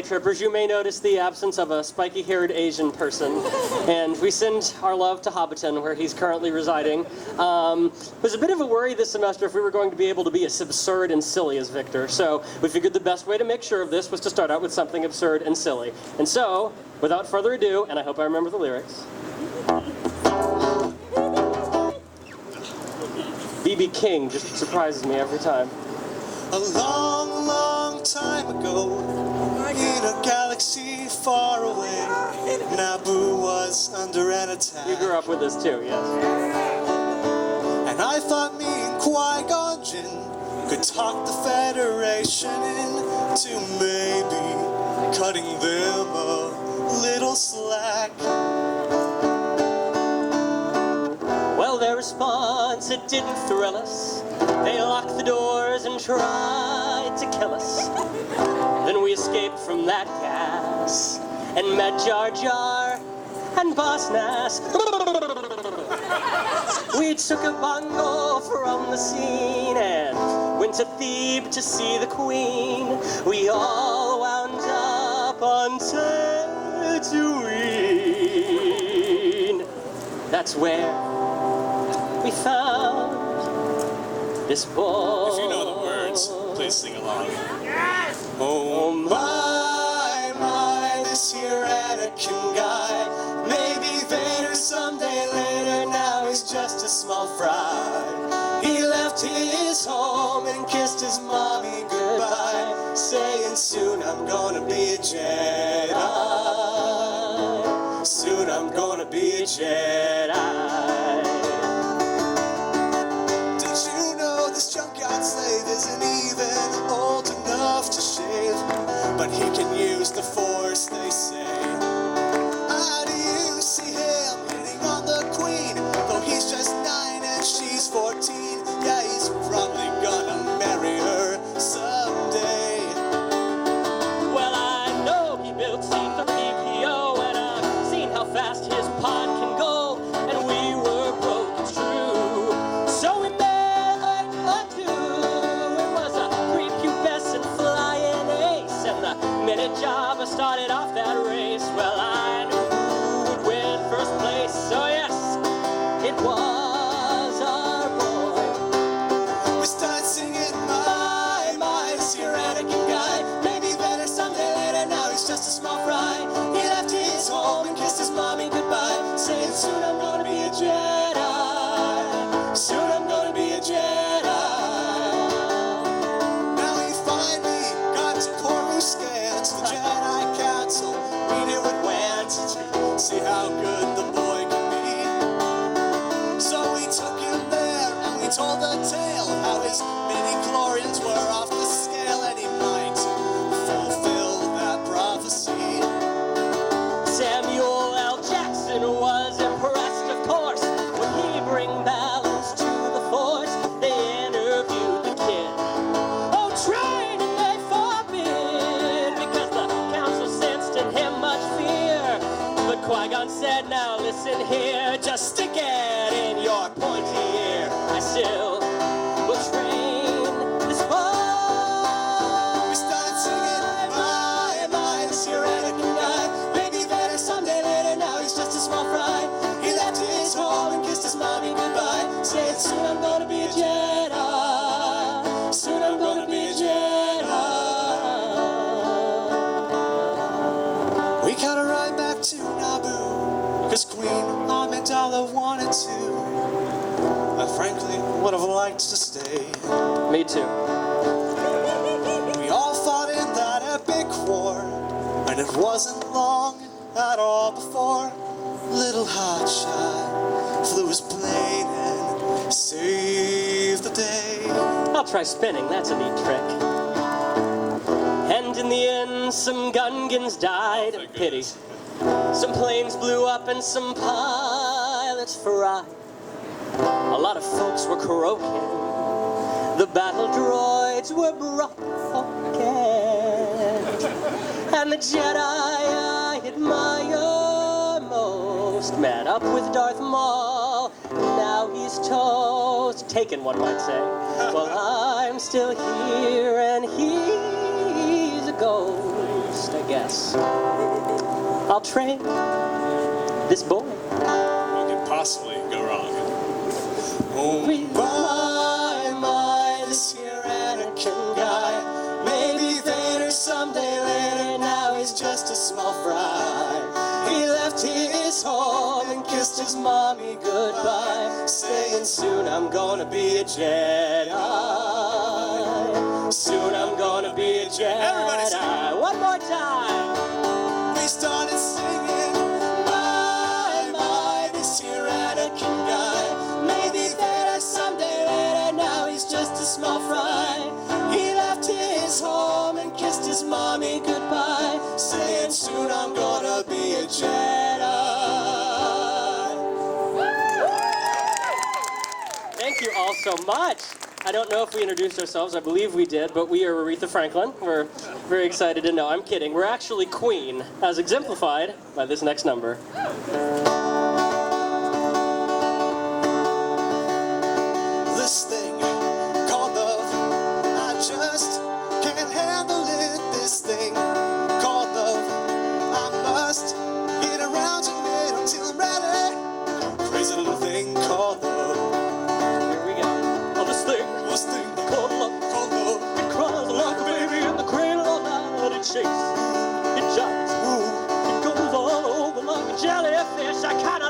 Trippers, you may notice the absence of a spiky-haired Asian person, and we send our love to Hobbiton, where he's currently residing. It was a bit of a worry this semester if we were going to be able to be as absurd and silly as Victor, so we figured the best way to make sure of this was to start out with something absurd and silly. And so, without further ado, and I hope I remember the lyrics, B.B. King just surprises me every time. A long, long time ago, in a galaxy far away, Naboo was under an attack. You grew up with this too, yes. And I thought me and Qui-Gon Jinn could talk the Federation into maybe cutting them a little slack. Well, their response, it didn't thrill us. They locked the doors and tried to kill us. Then we escaped from that gas and met Jar Jar and Boss Nass. We took a bongo from the scene and went to Thebes to see the Queen. We all wound up on Tatooine. That's where we found this boy. If you know the words, please sing along. Yes! Oh my, this here Anakin guy. Maybe Vader someday later, now he's just a small fry. He left his home and kissed his mommy goodbye, saying soon I'm gonna be a Jedi. Soon I'm gonna be a Jedi. Junkyard slave isn't even old enough to shave, but he can use the Force, they say. How do you see him hitting on the Queen? Though he's just 9 and she's 14, yeah, he's probably gonna marry her someday. Well, I know he built C-3PO, and I've seen how fast his pod can go, and we were broke, it's true. So we met. Minute Jabba started off that race, well, I knew who would win first place. So yes, it was our boy. We started singing, my, this here Anakin guy. Maybe better someday later, now he's just a small fry. He left his home and kissed his mommy goodbye, saying soon I'm gonna be a Jedi. Soon I'm gonna be a Jedi. Now he finally got to Coruscant. The Jedi Council, we knew it went to see how good the boy could be. So we took him there and we told the tale how his midi-chlorians were off the scale and he might fulfill that prophecy. Samuel L. Jackson was impressed, of course. Would he bring balance to the Force? They interviewed the kid. Oh, training they forbid, because the council sensed in him much fear. But Qui-Gon said, now listen here, just stick it in your pointy ear. I still will train this boy. We started singing, my, this here Anakin guy. Maybe better someday later, now he's just a small fry. He left his home and kissed his mommy goodbye, saying soon I'm gonna be a Jedi. Soon I'm gonna be a Jedi. We got a ride back to Naboo, cause Queen Amidala wanted to. I frankly would have liked to stay. Me too. We all fought in that epic war, and it wasn't long at all before little hotshot flew his plane and saved the day. I'll try spinning, that's a neat trick. And in the end, some Gungans died. Pity. Some planes blew up and some pilots fried. A lot of folks were croaking. The battle droids were broken. And the Jedi I admire most met up with Darth Maul. Now he's toast. Taken, one might say. Well, I'm still here and he's a ghost, I guess. I'll train this boy. What could possibly go wrong? Oh my, this here Anakin guy. Maybe later, someday later, now he's just a small fry. He left his home and kissed his mommy goodbye, saying soon I'm gonna be a Jedi. Soon I'm gonna be a Jedi. Everybody sing. One more time. We started singing, my, this here Anakin guy. Maybe later, someday later, now he's just a small fry. He left his home and kissed his mommy goodbye, saying soon I'm gonna be a Jedi. Thank you all so much. I don't know if we introduced ourselves. I believe we did, but we are Aretha Franklin. We're very excited to know. I'm kidding. We're actually Queen, as exemplified by this next number. This thing called love, I just can't handle it. This thing called love, I must get around to it until I'm ready. Crazy little thing called love. Here we go. Oh, this thing called love. It cries like a baby in the cradle all night. It shakes, it jives, it goes all over like a jellyfish. I kinda